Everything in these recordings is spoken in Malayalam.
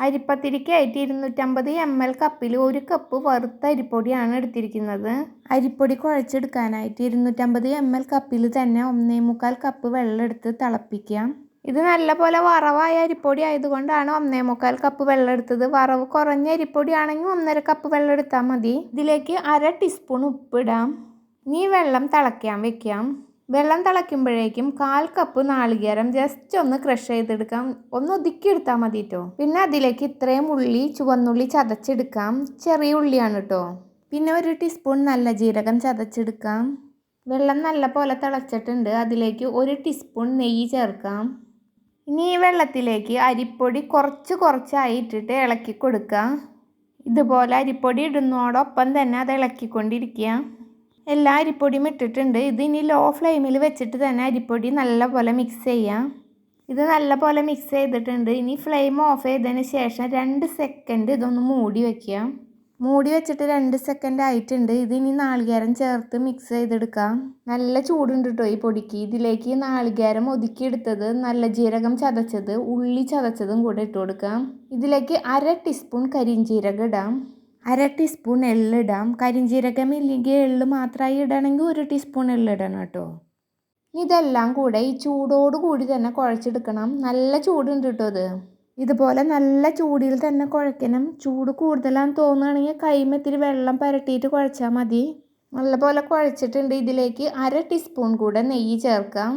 അരിപ്പത്തിരിക്കായിട്ട് 250 ml കപ്പിൽ 1 കപ്പ് വറുത്ത അരിപ്പൊടിയാണ് എടുത്തിരിക്കുന്നത്. അരിപ്പൊടി കുഴച്ചെടുക്കാനായിട്ട് 250 ml കപ്പിൽ തന്നെ 1.25 കപ്പ് വെള്ളം എടുത്ത് തിളപ്പിക്കാം. ഇത് നല്ലപോലെ വറവായ അരിപ്പൊടി ആയതുകൊണ്ടാണ് 1.25 കപ്പ് വെള്ളം എടുത്തത്. വറവ് കുറഞ്ഞ അരിപ്പൊടി ആണെങ്കിൽ 1.5 കപ്പ് വെള്ളം എടുത്താൽ മതി. ഇതിലേക്ക് 1/2 ടീസ്പൂൺ ഉപ്പിടാം. ഇനി വെള്ളം തിളയ്ക്കാൻ വെക്കാം. വെള്ളം തിളയ്ക്കുമ്പോഴേക്കും 1/4 കപ്പ് നാളികേരം ജസ്റ്റ് ഒന്ന് ക്രഷ് ചെയ്തെടുക്കാം. ഒന്ന് ഒതുക്കിയെടുത്താൽ മതി കേട്ടോ. പിന്നെ അതിലേക്ക് ഇത്രയും ചുവന്നുള്ളി ചതച്ചെടുക്കാം. ചെറിയ ഉള്ളിയാണ് കേട്ടോ. പിന്നെ 1 ടീസ്പൂൺ നല്ല ജീരകം ചതച്ചെടുക്കാം. വെള്ളം നല്ലപോലെ തിളച്ചിട്ടുണ്ട്. അതിലേക്ക് 1 ടീസ്പൂൺ നെയ്യ് ചേർക്കാം. ഇനി ഈ വെള്ളത്തിലേക്ക് അരിപ്പൊടി കുറച്ചായി ഇട്ടിട്ട് ഇളക്കി കൊടുക്കുക. ഇതുപോലെ അരിപ്പൊടി ഇടുന്നതോടൊപ്പം തന്നെ അത് ഇളക്കിക്കൊണ്ടിരിക്കുക. എല്ലാ അരിപ്പൊടിയും ഇട്ടിട്ടുണ്ട്. ഇത് ഇനി ലോ ഫ്ലെയിമിൽ വെച്ചിട്ട് തന്നെ അരിപ്പൊടി നല്ലപോലെ മിക്സ് ചെയ്യാം. ഇത് നല്ലപോലെ മിക്സ് ചെയ്തിട്ടുണ്ട്. ഇനി ഫ്ലെയിം ഓഫ് ചെയ്തതിന് ശേഷം 2 സെക്കൻഡ് ഇതൊന്ന് മൂടി വയ്ക്കുക. മൂടി വെച്ചിട്ട് 2 സെക്കൻഡ് ആയിട്ടുണ്ട്. ഇതിനി നാളികേരം ചേർത്ത് മിക്സ് ചെയ്തെടുക്കാം. നല്ല ചൂടുണ്ട് കേട്ടോ ഈ പൊടിക്ക്. ഇതിലേക്ക് നാളികേരം ഒതുക്കിയെടുത്തത്, നല്ല ജീരകം ചതച്ചത്, ഉള്ളി ചതച്ചതും കൂടെ ഇട്ട് കൊടുക്കാം. ഇതിലേക്ക് 1/2 ടീസ്പൂൺ കരിഞ്ജീരകം ഇടാം. 1/2 ടീസ്പൂൺ എള്ളിടാം. കരിഞ്ജീരകം ഇല്ലെങ്കിൽ എള്ള് മാത്രമായി ഇടണമെങ്കിൽ 1 ടീസ്പൂൺ എള്ളിടണം കേട്ടോ. ഇതെല്ലാം കൂടെ ഈ ചൂടോട് കൂടി തന്നെ കുഴച്ചെടുക്കണം. നല്ല ചൂടുണ്ട് കേട്ടോ ഇത്. ഇതുപോലെ നല്ല ചൂടിൽ തന്നെ കുഴക്കണം. ചൂട് കൂടുതലാണെന്ന് തോന്നുകയാണെങ്കിൽ കൈമ ഇത്തിരി വെള്ളം പുരട്ടിയിട്ട് കുഴച്ചാൽ മതി. നല്ലപോലെ കുഴച്ചിട്ടുണ്ട്. ഇതിലേക്ക് 1/2 ടീസ്പൂൺ കൂടെ നെയ്യ് ചേർക്കാം.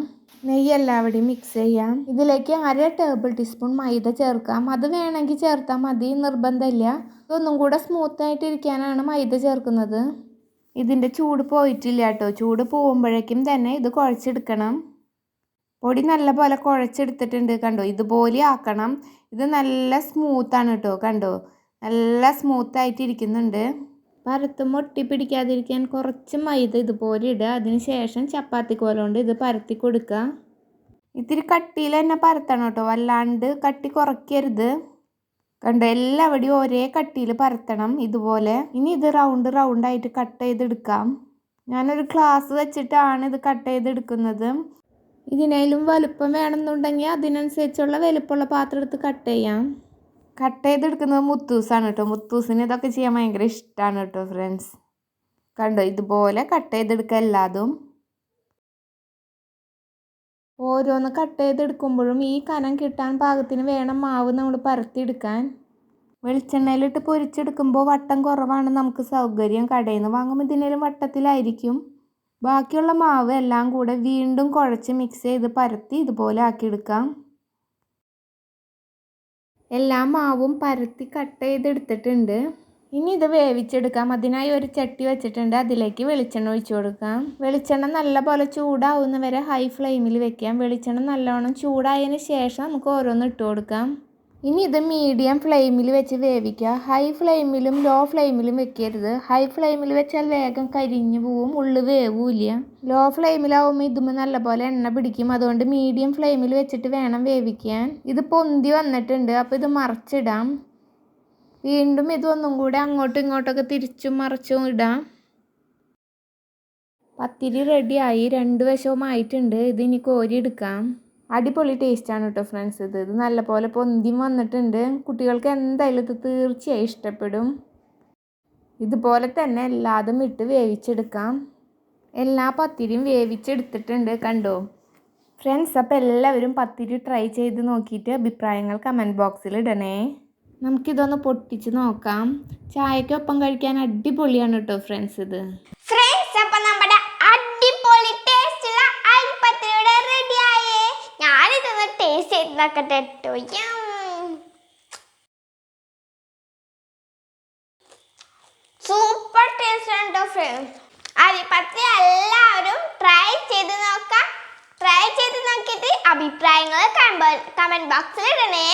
നെയ്യ് എല്ലാവിടെയും മിക്സ് ചെയ്യാം. ഇതിലേക്ക് 1/2 ടേബിൾ ടീസ്പൂൺ മൈദ ചേർക്കാം. അത് വേണമെങ്കിൽ ചേർത്താൽ മതി, നിർബന്ധമില്ല. ഇതൊന്നും കൂടെ സ്മൂത്തായിട്ടിരിക്കാനാണ് മൈദ ചേർക്കുന്നത്. ഇതിൻ്റെ ചൂട് പോയിട്ടില്ല കേട്ടോ. ചൂട് പോകുമ്പോഴേക്കും തന്നെ ഇത് കുഴച്ചെടുക്കണം. പൊടി നല്ലപോലെ കുഴച്ചെടുത്തിട്ടുണ്ട് കണ്ടോ. ഇതുപോലെ ആക്കണം. ഇത് നല്ല സ്മൂത്താണ് കേട്ടോ. കണ്ടോ, നല്ല സ്മൂത്തായിട്ടിരിക്കുന്നുണ്ട്. പരത്തുമ്പോൾ ഒട്ടി പിടിക്കാതിരിക്കാൻ കുറച്ച് മൈദ ഇതുപോലെ ഇടുക. അതിന് ശേഷം ചപ്പാത്തിക്കോല കൊണ്ട് ഇത് പരത്തി കൊടുക്കുക. ഇത്തിരി കട്ടിയിൽ തന്നെ പരത്തണം കേട്ടോ, വല്ലാണ്ട് കട്ടി കുറയ്ക്കരുത്. കണ്ടോ, എല്ലാവിടെയും ഒരേ കട്ടിയിൽ പരത്തണം ഇതുപോലെ. ഇനി ഇത് റൗണ്ടായിട്ട് കട്ട് ചെയ്തെടുക്കാം. ഞാനൊരു ഗ്ലാസ് വെച്ചിട്ടാണ് ഇത് കട്ട് ചെയ്തെടുക്കുന്നത്. ഇതിനേലും വലുപ്പം വേണമെന്നുണ്ടെങ്കിൽ അതിനനുസരിച്ചുള്ള വലുപ്പമുള്ള പാത്രം എടുത്ത് കട്ട് ചെയ്യാം. കട്ട് ചെയ്തെടുക്കുന്നത് മുത്തൂസാണ് കേട്ടോ. മുത്തൂസിന് ഇതൊക്കെ ചെയ്യാൻ ഭയങ്കര ഇഷ്ടമാണ് കേട്ടോ ഫ്രണ്ട്സ്. കണ്ടോ, ഇതുപോലെ കട്ട് ചെയ്തെടുക്കുക എല്ലാതും. ഓരോന്ന് കട്ട് ചെയ്തെടുക്കുമ്പോഴും ഈ കനം കിട്ടാൻ പാകത്തിന് വേണം മാവ് നമ്മൾ പരത്തിയെടുക്കാൻ. വെളിച്ചെണ്ണയിലിട്ട് പൊരിച്ചെടുക്കുമ്പോൾ വട്ടം കുറവാണ് നമുക്ക് സൗകര്യം. കടയിൽ നിന്ന് വാങ്ങുമ്പോൾ ഇതിനേലും വട്ടത്തിലായിരിക്കും. ബാക്കിയുള്ള മാവ് എല്ലാം കൂടെ വീണ്ടും കുഴച്ച് മിക്സ് ചെയ്ത് പരത്തി ഇതുപോലെ ആക്കിയെടുക്കാം. എല്ലാ മാവും പരത്തി കട്ട് ചെയ്തെടുത്തിട്ടുണ്ട്. ഇനി ഇത് വേവിച്ചെടുക്കാം. അതിനായി ഒരു ചട്ടി വെച്ചിട്ടുണ്ട്. അതിലേക്ക് വെളിച്ചെണ്ണ ഒഴിച്ചു കൊടുക്കാം. വെളിച്ചെണ്ണ നല്ലപോലെ ചൂടാവുന്ന വരെ ഹൈ ഫ്ലെയിമിൽ വെക്കാം. വെളിച്ചെണ്ണ നല്ലോണം ചൂടായതിന് ശേഷം നമുക്ക് ഓരോന്ന് ഇട്ട് കൊടുക്കാം. ഇനി ഇത് മീഡിയം ഫ്ലെയിമിൽ വെച്ച് വേവിക്കുക. ഹൈ ഫ്ലെയിമിലും ലോ ഫ്ലെയിമിലും വെക്കരുത്. ഹൈ ഫ്ലെയിമിൽ വെച്ചാൽ വേഗം കരിഞ്ഞു പോവും, ഉള്ളു വേവില്ല. ലോ ഫ്ലെയിമിലാവുമ്പോൾ ഇതുമ്പോൾ നല്ലപോലെ എണ്ണ പിടിക്കും. അതുകൊണ്ട് മീഡിയം ഫ്ലെയിമിൽ വെച്ചിട്ട് വേണം വേവിക്കാൻ. ഇത് പൊന്തി വന്നിട്ടുണ്ട്. അപ്പോൾ ഇത് മറിച്ചിടാം. വീണ്ടും ഇതൊന്നും കൂടെ അങ്ങോട്ടും ഇങ്ങോട്ടൊക്കെ തിരിച്ചും മറിച്ചും ഇടാം. പത്തിരി റെഡിയായി. 2 വശവും ആയിട്ടുണ്ട്. ഇതിനി കോരിയെടുക്കാം. അടിപൊളി ടേസ്റ്റാണ് കേട്ടോ ഫ്രണ്ട്സ്. ഇത് നല്ലപോലെ പൊന്തി വന്നിട്ടുണ്ട്. കുട്ടികൾക്ക് എന്തായാലും ഇത് തീർച്ചയായും ഇഷ്ടപ്പെടും. ഇതുപോലെ തന്നെ എല്ലാതും ഇട്ട് വേവിച്ചെടുക്കാം. എല്ലാ പത്തിരിയും വേവിച്ചെടുത്തിട്ടുണ്ട് കണ്ടോ ഫ്രണ്ട്സ്. അപ്പോൾ എല്ലാവരും പത്തിരി ട്രൈ ചെയ്ത് നോക്കിയിട്ട് അഭിപ്രായങ്ങൾ കമൻറ്റ് ബോക്സിൽ ഇടണേ. നമുക്കിതൊന്ന് പൊട്ടിച്ച് നോക്കാം. ചായക്കൊപ്പം കഴിക്കാൻ അടിപൊളിയാണ് കേട്ടോ ഫ്രണ്ട്സ് ഇത്. ഫ്രണ്ട്സ്, അപ്പോൾ നമ്മുടെ അടിപൊളി ടേസ്റ്റുള്ള അരിപ്പത്തിരിയുടെ റെഡിയായേ. ഞാനിതൊന്ന് ടേസ്റ്റ് ചെയ്ത് നോക്കട്ടെ കേട്ടോ. സൂപ്പർ ടേസ്റ്റ് ഉണ്ടോ ഫ്രണ്ട്സ്. അരിപ്പത്തിരി എല്ലാവരും ട്രൈ ചെയ്ത് നോക്കാം. ട്രൈ ചെയ്ത് നോക്കിയിട്ട് അഭിപ്രായങ്ങൾ കമൻറ്റ് ബോക്സിൽ ഇടണേ.